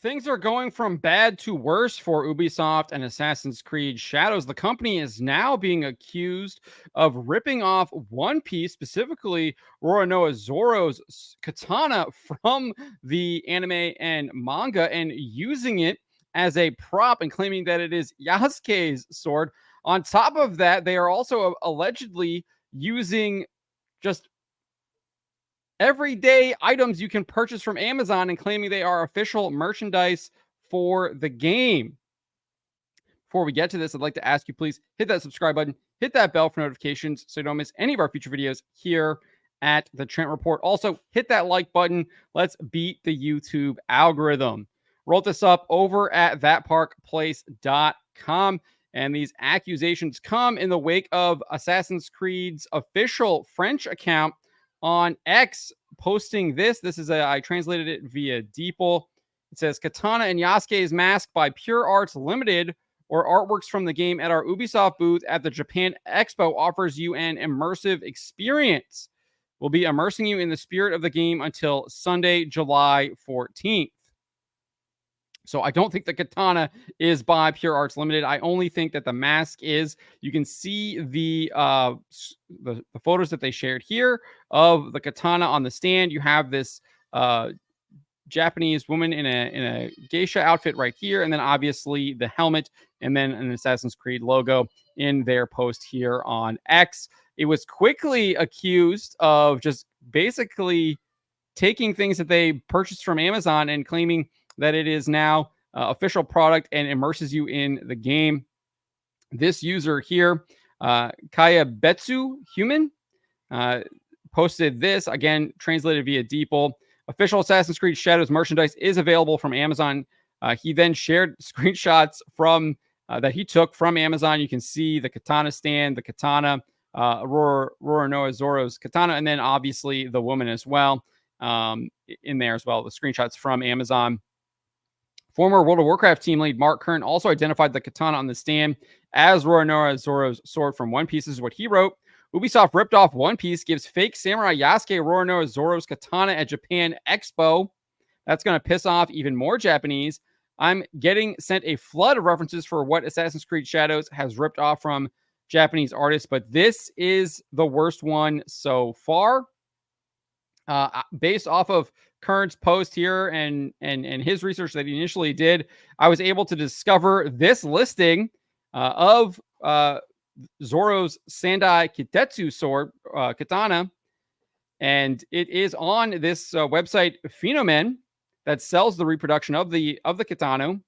Things are going from bad to worse for Ubisoft and Assassin's Creed Shadows. The company is now being accused of ripping off One Piece, specifically Roronoa Zoro's katana from the anime and manga, and using it as a prop and claiming that it is Yasuke's sword. On top of that, they are also allegedly using just everyday items you can purchase from Amazon and claiming they are official merchandise for the game. Before we get to this, I'd like to ask you, please hit that subscribe button, hit that bell for notifications so you don't miss any of our future videos here at the Trent Report. Also, hit that like button. Let's beat the YouTube algorithm. Wrote this up over at thatparkplace.com. And these accusations come in the wake of Assassin's Creed's official French account on X posting this. I translated it via DeepL. It says, Katana and Yasuke's mask by Pure Arts Limited, or artworks from the game at our Ubisoft booth at the Japan Expo, offers you an immersive experience. We'll be immersing you in the spirit of the game until Sunday, July 14th. So I don't think the katana is by Pure Arts Limited. I only think that the mask is. You can see the photos that they shared here of the katana on the stand. You have this Japanese woman in a geisha outfit right here, and then obviously the helmet, and then an Assassin's Creed logo in their post here on X. It was quickly accused of just basically taking things that they purchased from Amazon and claiming that it is now official product and immerses you in the game. This user here, Kaya Betsu Human, posted this, again, translated via DeepL. Official Assassin's Creed Shadows merchandise is available from Amazon. He then shared screenshots from that he took from Amazon. You can see the katana stand, the katana, Roronoa Zoro's katana, and then obviously the woman as well in there as well. The screenshots from Amazon. Former World of Warcraft team lead Mark Kern also identified the katana on the stand as Roronoa Zoro's sword from One Piece. This is what he wrote. Ubisoft ripped off One Piece, gives fake Samurai Yasuke Roronoa Zoro's katana at Japan Expo. That's going to piss off even more Japanese. I'm getting sent a flood of references for what Assassin's Creed Shadows has ripped off from Japanese artists, but this is the worst one so far. Based off of Kern's post here and his research that he initially did, I was able to discover this listing of Zoro's Sandai Kitetsu sword, katana, and it is on this website Phenomen that sells the reproduction of the katana,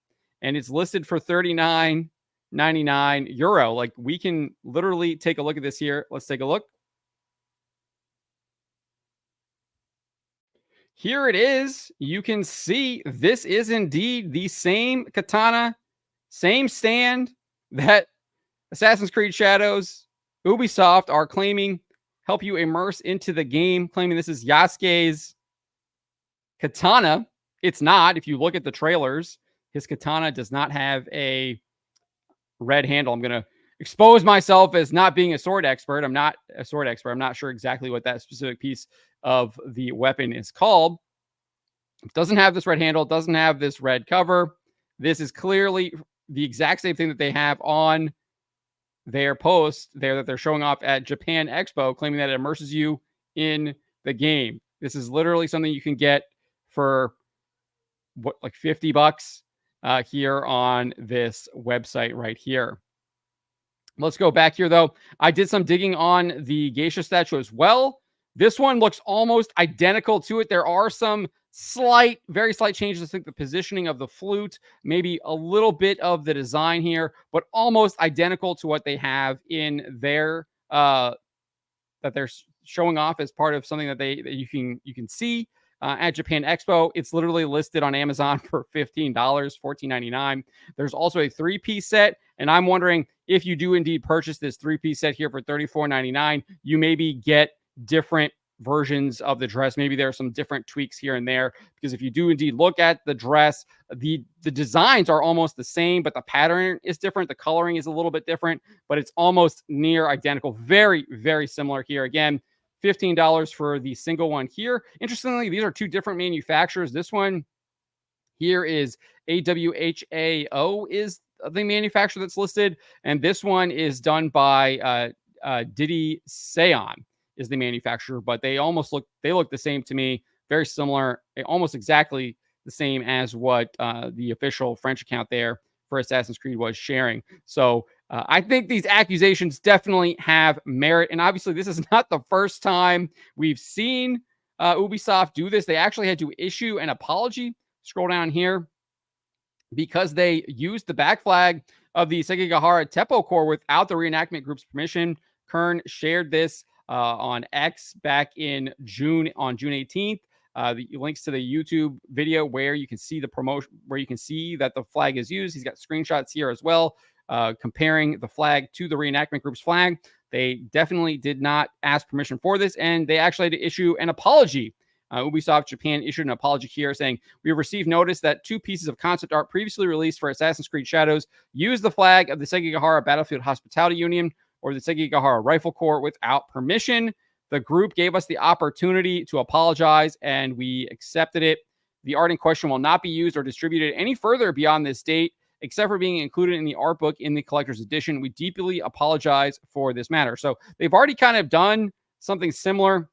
and it's listed for €39.99. Like, we can literally take a look at this here. Let's take a look. Here it is. You can see this is indeed the same katana, same stand that Assassin's Creed Shadows, Ubisoft are claiming help you immerse into the game, claiming this is Yasuke's katana. It's not. If you look at the trailers, his katana does not have a red handle. I'm going to expose myself as not being a sword expert. I'm not a sword expert. I'm not sure exactly what that specific piece of the weapon is called. It doesn't have this red handle. It doesn't have this red cover. This is clearly the exact same thing that they have on their post there that they're showing off at Japan Expo, claiming that it immerses you in the game. This is literally something you can get for what, like $50 here on this website right here. Let's go back here, though. I did some digging on the geisha statue as well. This one looks almost identical to it. There are some very slight changes. I think the positioning of the flute, maybe a little bit of the design here, but almost identical to what they have in their that they're showing off as part of something that you can see at Japan Expo. It's literally listed on Amazon for $15, $14.99. There's also a 3-piece set, and I'm wondering if you do indeed purchase this 3-piece set here for $34.99, you maybe get different versions of the dress. Maybe there are some different tweaks here and there, because if you do indeed look at the dress, the designs are almost the same, but the pattern is different. The coloring is a little bit different, but it's almost near identical. Very, very similar here. Again, $15 for the single one here. Interestingly, these are two different manufacturers. This one Here is AWHAO is the manufacturer that's listed, and this one is done by Diddy Seon is the manufacturer, but they look the same to me, very similar, almost exactly the same as what the official French account there for Assassin's Creed was sharing. So I think these accusations definitely have merit, and obviously this is not the first time we've seen Ubisoft do this. They actually had to issue an apology. Scroll down here, because they used the back flag of the Sekigahara Teppo Corps without the reenactment group's permission. Kern shared this on X back in June, on June 18th. The links to the YouTube video where you can see the promotion, where you can see that the flag is used. He's got screenshots here as well, comparing the flag to the reenactment group's flag. They definitely did not ask permission for this, and they actually had to issue an apology. Ubisoft Japan issued an apology here saying, "We have received notice that 2 pieces of concept art previously released for Assassin's Creed Shadows use the flag of the Sekigahara Battlefield Hospitality Union or the Sekigahara Rifle Corps without permission. The group gave us the opportunity to apologize, and we accepted it. The art in question will not be used or distributed any further beyond this date, except for being included in the art book in the collector's edition. We deeply apologize for this matter." So they've already kind of done something similar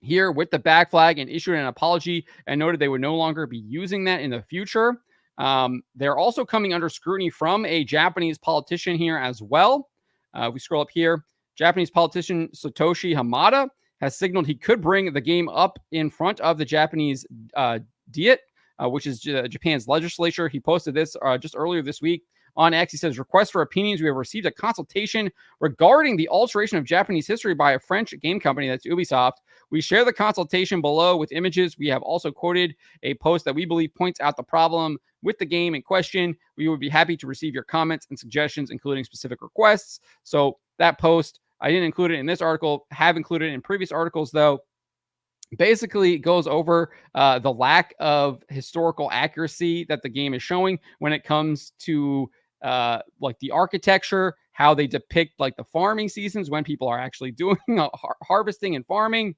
here with the back flag and issued an apology and noted they would no longer be using that in the future. They're also coming under scrutiny from a Japanese politician here as well. If we scroll up here, Japanese politician Satoshi Hamada has signaled he could bring the game up in front of the Japanese Diet, which is Japan's legislature. He posted this just earlier this week on X. He says, "Request for opinions. We have received a consultation regarding the alteration of Japanese history by a French game company," that's Ubisoft. "We share the consultation below with images. We have also quoted a post that we believe points out the problem with the game in question. We would be happy to receive your comments and suggestions, including specific requests." So that post, I didn't include it in this article, have included it in previous articles, though. Basically goes over the lack of historical accuracy that the game is showing when it comes to like the architecture, how they depict like the farming seasons when people are actually doing harvesting and farming.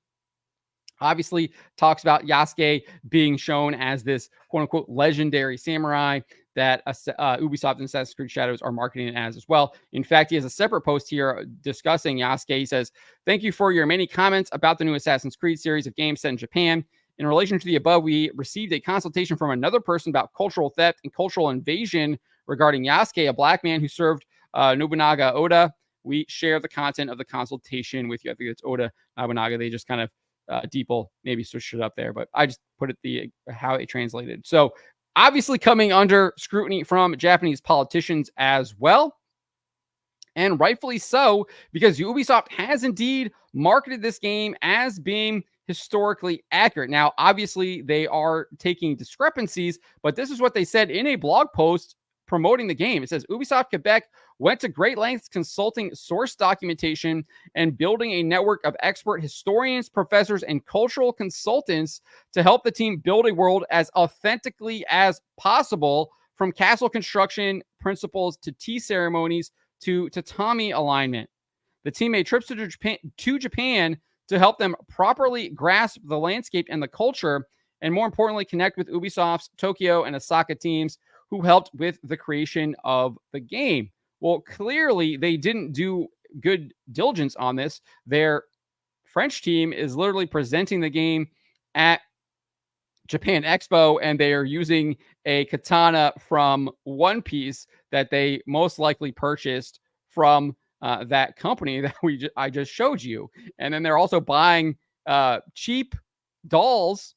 Obviously talks about Yasuke being shown as this quote unquote legendary samurai that Ubisoft and Assassin's Creed Shadows are marketing it as well. In fact, he has a separate post here discussing Yasuke. He says, "Thank you for your many comments about the new Assassin's Creed series of games set in Japan. In relation to the above, we received a consultation from another person about cultural theft and cultural invasion regarding Yasuke, a black man who served Nobunaga Oda. We share the content of the consultation with you." I think it's Oda Nobunaga. They just kind of Deeple maybe switched it up there, but I just put it how it translated. So obviously coming under scrutiny from Japanese politicians as well, and rightfully so, because Ubisoft has indeed marketed this game as being historically accurate. Now, obviously, they are taking discrepancies, but this is what they said in a blog post promoting the game. It says, "Ubisoft Quebec went to great lengths consulting source documentation and building a network of expert historians, professors, and cultural consultants to help the team build a world as authentically as possible, from castle construction principles to tea ceremonies to tatami alignment. The team made trips to Japan to help them properly grasp the landscape and the culture, and more importantly, connect with Ubisoft's Tokyo and Osaka teams who helped with the creation of the game." Well, clearly they didn't do good diligence on this. Their French team is literally presenting the game at Japan Expo, and they are using a katana from One Piece that they most likely purchased from that company that I just showed you. And then they're also buying cheap dolls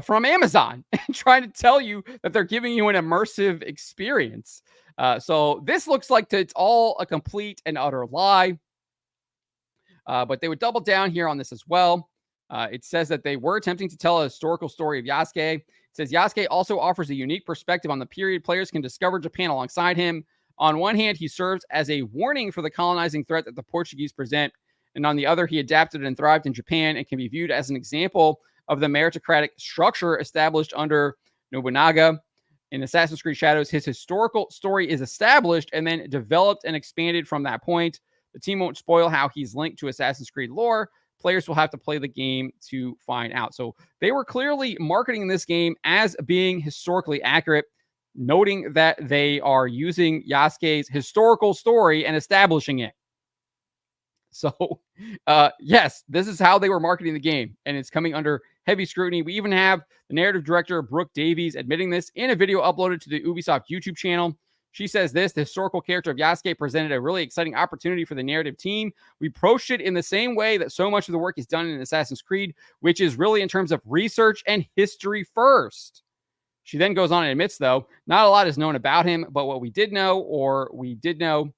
from Amazon and trying to tell you that they're giving you an immersive experience. So this looks like it's all a complete and utter lie. But they would double down here on this as well. It says that they were attempting to tell a historical story of Yasuke. It says Yasuke also offers a unique perspective on the period. Players can discover Japan alongside him. On one hand, he serves as a warning for the colonizing threat that the Portuguese present. And on the other, he adapted and thrived in Japan and can be viewed as an example of the meritocratic structure established under Nobunaga. In Assassin's Creed Shadows, his historical story is established and then developed and expanded from that point. The team won't spoil how he's linked to Assassin's Creed lore, players will have to play the game to find out. So they were clearly marketing this game as being historically accurate, noting that they are using Yasuke's historical story and establishing it. So, yes, this is how they were marketing the game, and it's coming under heavy scrutiny. We even have the narrative director, Brooke Davies, admitting this in a video uploaded to the Ubisoft YouTube channel. She says this: the historical character of Yasuke presented a really exciting opportunity for the narrative team. We approached it in the same way that so much of the work is done in Assassin's Creed, which is really in terms of research and history first. She then goes on and admits, though, not a lot is known about him, but what we did know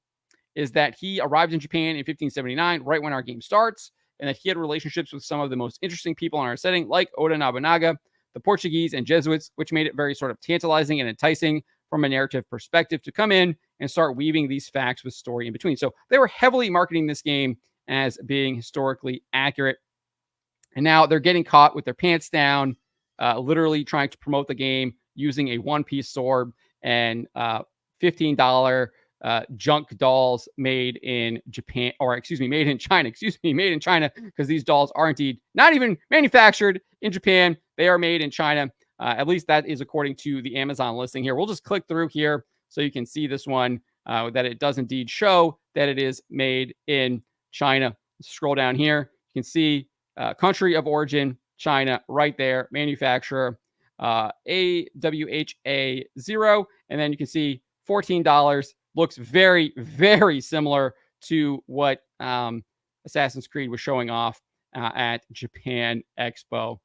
is that he arrived in Japan in 1579, right when our game starts, and that he had relationships with some of the most interesting people in our setting, like Oda Nobunaga, the Portuguese, and Jesuits, which made it very sort of tantalizing and enticing from a narrative perspective to come in and start weaving these facts with story in between. So they were heavily marketing this game as being historically accurate. And now they're getting caught with their pants down, literally trying to promote the game using a one-piece sword and $15 junk dolls made in Japan, or made in China, made in China, because these dolls are indeed not even manufactured in Japan. They are made in China. At least that is according to the Amazon listing here. We'll just click through here so you can see this one, that it does indeed show that it is made in China. Scroll down here. You can see country of origin, China, right there. Manufacturer, AWHA 0. And then you can see $14. Looks very, very similar to what Assassin's Creed was showing off at Japan Expo.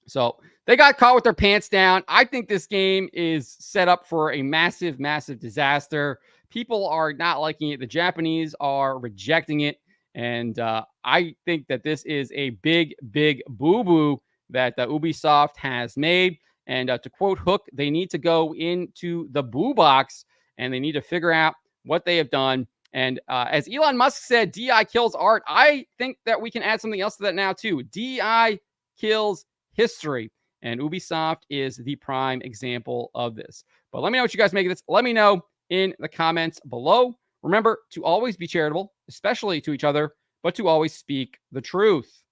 So they got caught with their pants down. I think this game is set up for a massive, massive disaster. People are not liking it. The Japanese are rejecting it. And I think that this is a big, big boo-boo that Ubisoft has made. And to quote Hook, they need to go into the boo box and they need to figure out what they have done. And as Elon Musk said, DI kills art. I think that we can add something else to that now too. DI kills history. And Ubisoft is the prime example of this. But let me know what you guys make of this. Let me know in the comments below. Remember to always be charitable, especially to each other, but to always speak the truth.